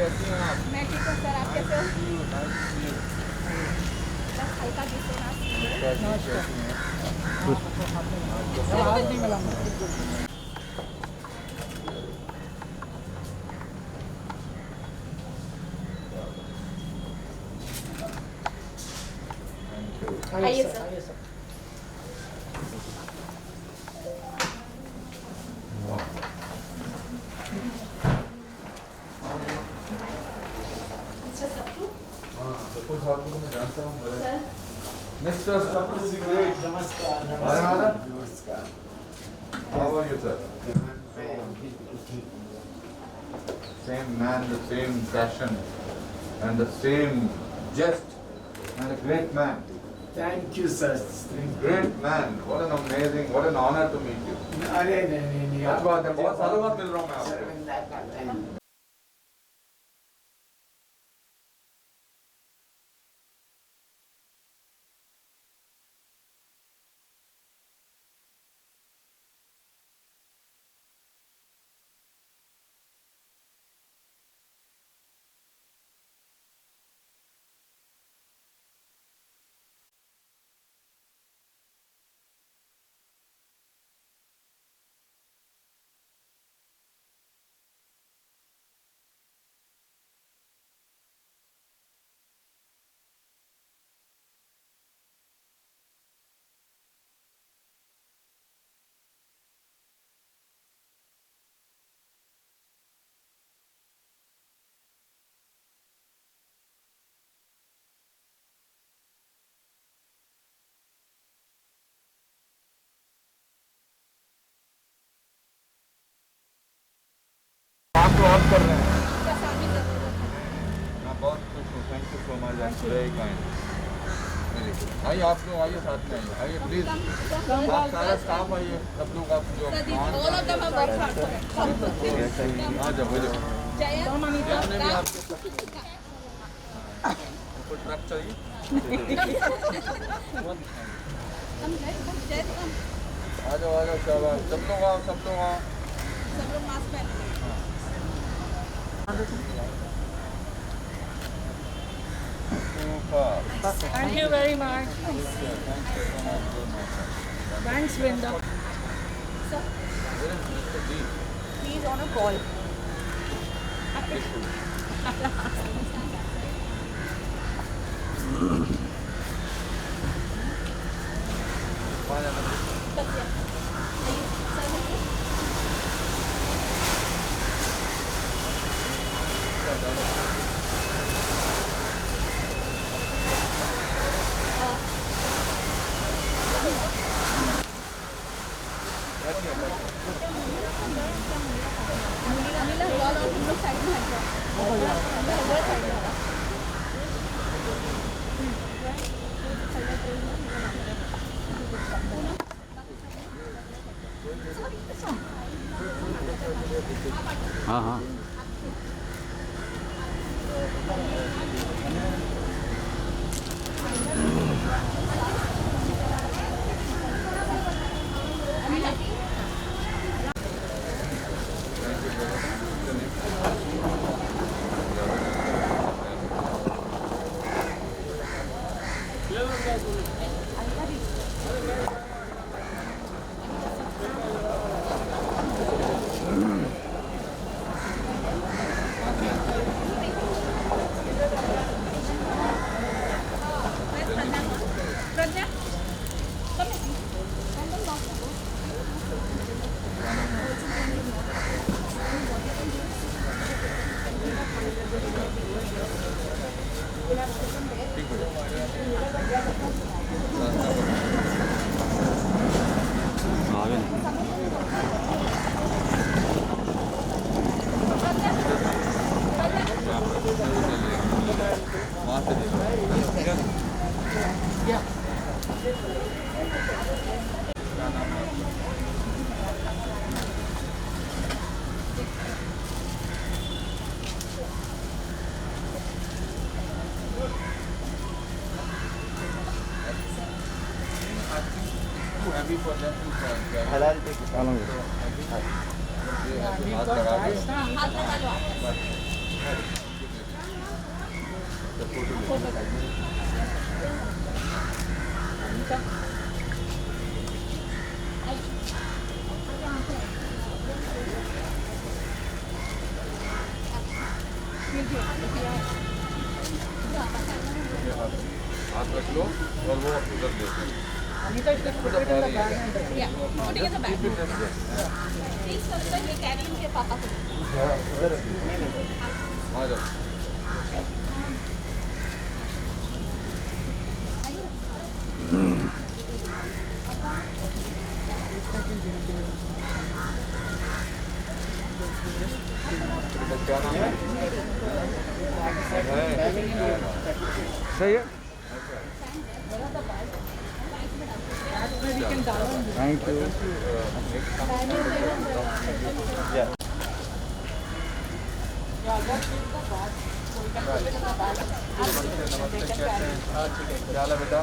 कैसी हैं आप? मैं ठीक हूँ सर, आप कैसे हो? बस हल्का गुस्से ना आइए sir. Mr. Sapru is great. Namaskar. Namaskar. How are you, sir? Same man, the same passion, and the same jest, and a great man. Thank you, sir. Great man. What an amazing, what an honor to meet you. अरे नहीं अच्छी बात है, बहुत सालों बाद मिल रहा हूँ मैं आपसे। काम तो आप कर रहे हैं। मैं बहुत खुश हूँ। Thank you so much. Very kind. आइए आप लोग आइए, साथ में आइए। आइए प्लीज, आप सारा स्टाफ आइए, सब लोग आप जो आ जाओ बोलो। आपको ट्रक चाहिए? आ जाओ शाबाश, सब लोग आओ, सब लोग आओ। सब लोग मास्क पहन लें। Super. Thank you very much. Thanks, Linda. Sir, Where is Mr. D? he's on a call. Anila call और तुम लोग साइड में हट जाओ। हाँ हाँ प्रज्ञा, come here. Random box. आगे नहीं वहाँ से देखो। क्या नाम है आपका? Too heavy for them to carry. हलाल पे So, ये ऐसे हाथ लगा के हाथ लगा लो आप। बस तो फोटो ले ये हाथ रख लो और वो उधर देखो Anita, just put it in the bag and take it. Yeah, putting in the bag. Please, sir, ये carry उनके पापा को। आ जाओ क्या नाम है सही है We can download it. Thank you नमस्ते कैसे हैं क्या हाल है बेटा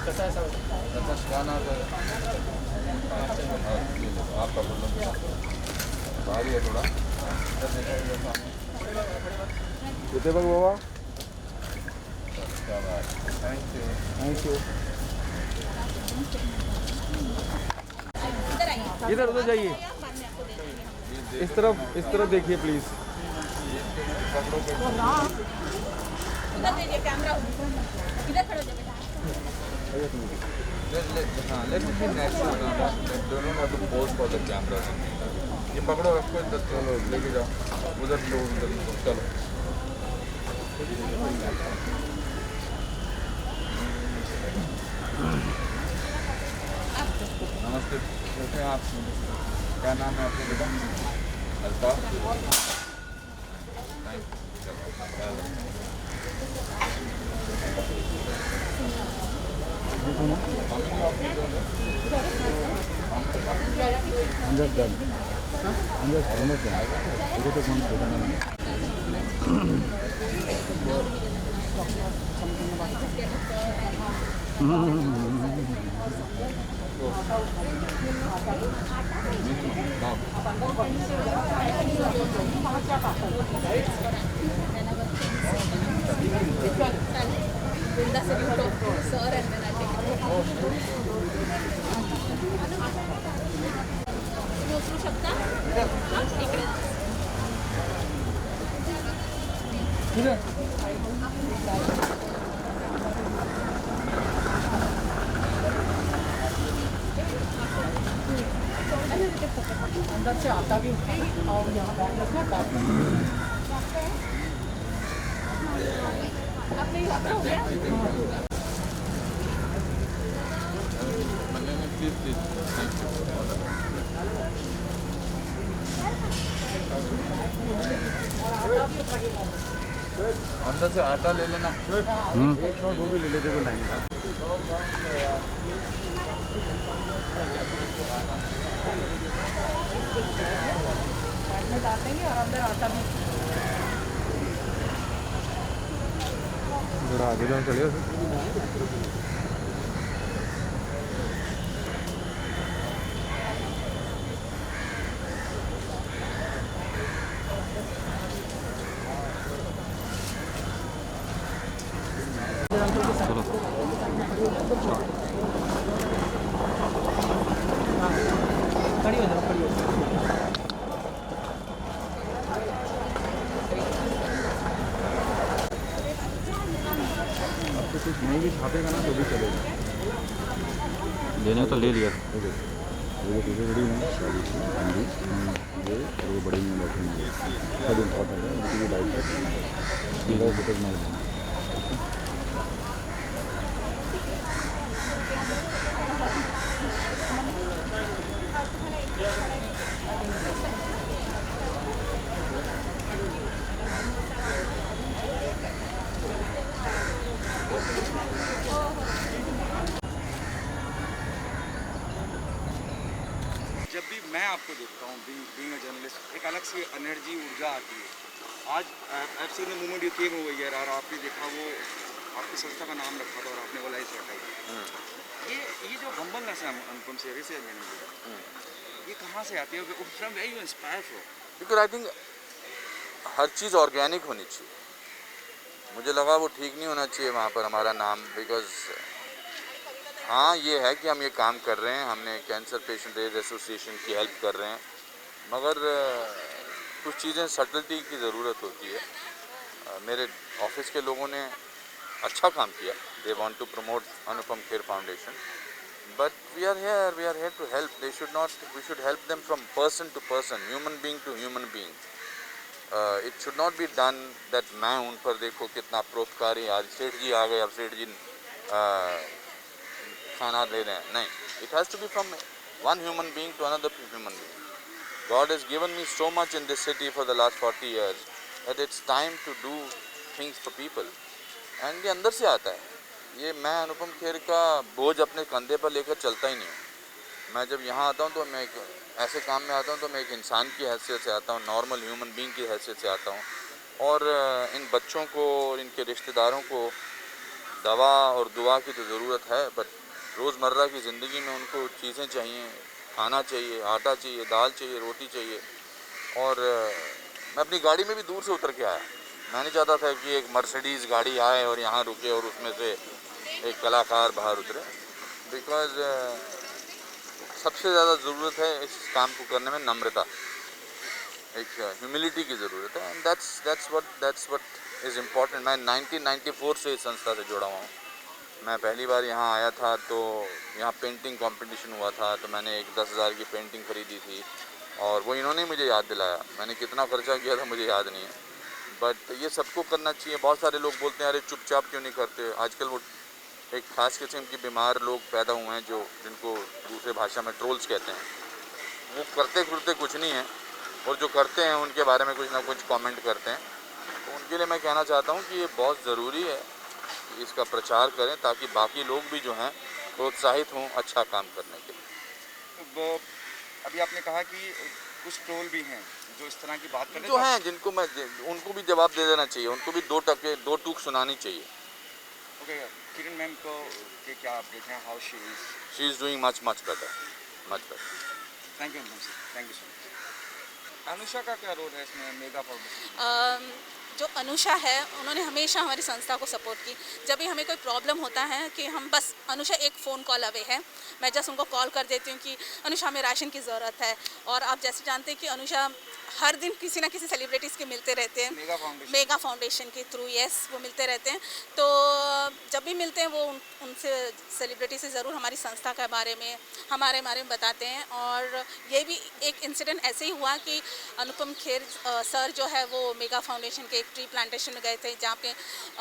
कैसा है सब? अच्छा क्या नाम है आपका बोलो भारी है थोड़ा कितने बग बाबा क्या बात थैंक यू थैंक यू इधर आइए। इधर उधर जाइए बाद में आपको दे देंगे। इस तरफ देखिए प्लीज उधर दीजिए कैमरा। इधर खड़े हो जाओ बेटा। let it be natural now that they don't have to pose for the camera ये पकड़ो रखो इधर चलो लेके जाओ उधर लो उधर लो चलो नमस्ते कैसे हैं आप क्या नाम है आपके बेटा Altaf That's a photo, sir, and then I'll take it. तुम्ही उचलू शकता? हां, इकडे. अंदर से आता भी और यहाँ बैग रखना बैग आपने यात्रा हो गया? प्लीज प्लीज अंदर से आटा ले लेना एक और वो भी ले लेते को लाइन बैग में डाल देंगे और अंदर आता भी थोड़ा आगे जाओ चलिए चलो खड़ी हो जाओ खड़ी हो जाओ आपको कुछ नहीं भी छापेगा ना तो भी चलेगा लेने तो ले लिया वो पीछे बड़ी है ये और वो बड़ी में बैठे हैं सब इम्पोर्टेंट है उनकी भी लाइफ है ये लोग फोटोज मार देना आपको देखता हूँ बीइंग अ जर्नलिस्ट, एक अलग सी एनर्जी, ऊर्जा आती है। आज I've seen the moment you came over here और आपने देखा वो आपकी संस्था का नाम रखा था और आपने वो लाइफ हटाई। ये जो हम्बलनेस है अनुपम से ऐसे ये कहाँ से आती है? From where you inspire from? Because I think हर चीज़ ऑर्गेनिक होनी चाहिए। मुझे लगा वो ठीक नहीं होना चाहिए वहाँ पर हमारा नाम, बिकॉज हाँ ये है कि हम ये काम कर रहे हैं, हमने कैंसर पेशेंट एड एसोसिएशन की हेल्प कर रहे हैं, मगर कुछ चीज़ें सटलिटी की ज़रूरत होती है। मेरे ऑफिस के लोगों ने अच्छा काम किया, they want to promote Anupam Kher foundation, but we are here to help. We should help them from person to person, human being to human being. It should not be done that मैं उन पर देखो कितना परोपकारी, आज सेठ जी आ गए, अब सेठ जी खाना दे रहे हैं, नहीं। It has to be from one human being to another human being. God has given me so much in this city for the last 40 years that it's time to do things for people, and ये अंदर से आता है। ये मैं अनुपम खेर का बोझ अपने कंधे पर लेकर चलता ही नहीं हूँ। मैं जब यहाँ आता हूँ तो मैं एक ऐसे काम में आता हूँ तो मैं एक इंसान की हैसियत से आता हूँ, नॉर्मल ह्यूमन बीइंग की हैसियत से आता हूँ, और इन बच्चों को और इनके रिश्तेदारों को दवा और दुआ की तो ज़रूरत है, बट रोज़मर्रा की ज़िंदगी में उनको चीज़ें चाहिए, खाना चाहिए, आटा चाहिए, दाल चाहिए, रोटी चाहिए। और मैं अपनी गाड़ी में भी दूर से उतर के आया। मैं नहीं चाहता था कि एक मर्सिडीज़ गाड़ी आए और यहाँ रुके और उसमें से एक कलाकार बाहर उतरे, बिकॉज सबसे ज़्यादा ज़रूरत है इस काम को करने में नम्रता, एक ह्यूमिलिटी की ज़रूरत है, and that's what is important. मैं 1994 से इस संस्था से जुड़ा हुआ हूँ। मैं पहली बार यहाँ आया था तो यहाँ पेंटिंग कंपटीशन हुआ था, तो मैंने एक 10,000 की पेंटिंग ख़रीदी थी और वो इन्होंने मुझे याद दिलाया। मैंने कितना खर्चा किया था मुझे याद नहीं है, बट ये सबको करना चाहिए। बहुत सारे लोग बोलते हैं अरे चुपचाप क्यों नहीं करते। आजकल वो एक ख़ास किस्म के बीमार लोग पैदा हुए हैं जो जिनको दूसरे भाषा में ट्रोल्स कहते हैं, वो करते फिरते कुछ नहीं है, और जो करते हैं उनके बारे में कुछ ना कुछ कमेंट करते हैं। तो उनके लिए मैं कहना चाहता हूँ कि ये बहुत ज़रूरी है, इसका प्रचार करें ताकि बाकी लोग भी जो हैं प्रोत्साहित हों अच्छा काम करने के लिए। तो अभी आपने कहा कि कुछ ट्रोल भी हैं जो इस तरह की बात करते जो हैं जिनको मैं उनको भी जवाब दे देना चाहिए, उनको भी दो टूक सुनानी चाहिए। ओके, किरण मैम को के क्या अपडेट हैं? How she is doing much better. Thank you ma'am, thank you so much. Anusha का क्या रोल है इसमें मेगा फाउंडेशन? जो अनुषा है उन्होंने हमेशा हमारी संस्था को सपोर्ट की। जब भी हमें कोई प्रॉब्लम होता है कि हम बस अनुषा एक फ़ोन कॉल अवे है, मैं जस्ट उनको कॉल कर देती हूँ कि अनुषा हमें राशन की ज़रूरत है। और आप जैसे जानते हैं कि अनुषा हर दिन किसी ना किसी सेलिब्रिटीज़ के मिलते रहते हैं, मेगा फाउंडेशन के थ्रू, यस वो मिलते रहते हैं। तो जब भी मिलते हैं वो उनसे सेलिब्रिटी से ज़रूर हमारी संस्था के बारे में हमारे बारे में बताते हैं। और ये भी एक इंसिडेंट ऐसे ही हुआ कि अनुपम खेर सर जो है वो मेगा फाउंडेशन के एक ट्री प्लांटेशन में गए थे, जहाँ पे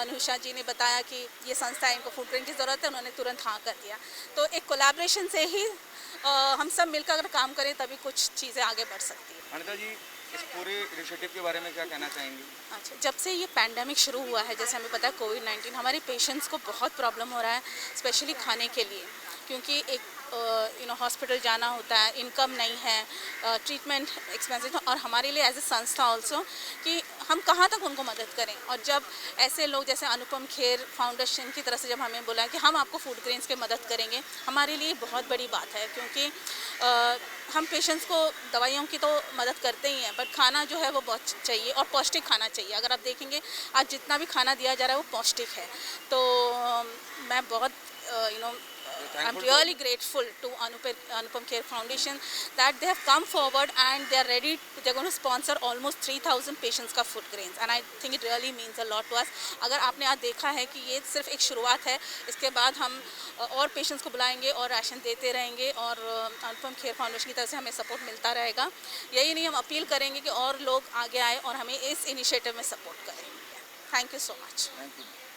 अनुषा जी ने बताया कि ये संस्था है, इनको फूड ड्रिंक की ज़रूरत है, उन्होंने तुरंत हाँ कर दिया। तो एक कोलैबोरेशन से ही हम सब मिलकर अगर काम करें तभी कुछ चीज़ें आगे बढ़ सकती है। अनिता जी, इस पूरे इनिशिएटिव के बारे में क्या कहना चाहेंगी? अच्छा, जब से ये पैंडेमिक शुरू हुआ है, जैसे हमें पता है कोविड-19, हमारे पेशेंट्स को बहुत प्रॉब्लम हो रहा है, स्पेशली खाने के लिए, क्योंकि एक हॉस्पिटल जाना होता है, इनकम नहीं है, ट्रीटमेंट एक्सपेंसिव, और हमारे लिए एज ए संस्था ऑल्सो कि हम कहाँ तक उनको मदद करें। और जब ऐसे लोग जैसे अनुपम खेर फाउंडेशन की तरफ से जब हमें बोला कि हम आपको फूड ग्रेन्स के मदद करेंगे, हमारे लिए बहुत बड़ी बात है, क्योंकि हम पेशेंट्स को दवाइयों की तो मदद करते ही हैं, बट खाना जो है वो बहुत चाहिए और पौष्टिक खाना चाहिए। अगर आप देखेंगे आज जितना भी खाना दिया जा रहा है वो पौष्टिक है। तो मैं बहुत I'm really grateful to Anupam Care Foundation that they have come forward and they are ready. They're going to sponsor almost 3,000 patients का food grains, and I think it really means a lot to us. अगर आपने आज देखा है कि ये सिर्फ एक शुरुआत है, इसके बाद हम और पेशेंट्स को बुलाएंगे और राशन देते रहेंगे, और अनुपम खेर फाउंडेशन की तरफ से हमें सपोर्ट मिलता रहेगा। यही नहीं, हम अपील करेंगे कि और लोग आगे आए और हमें इस इनिशिएटिव में सपोर्ट करें। Thank you so much. Thank you.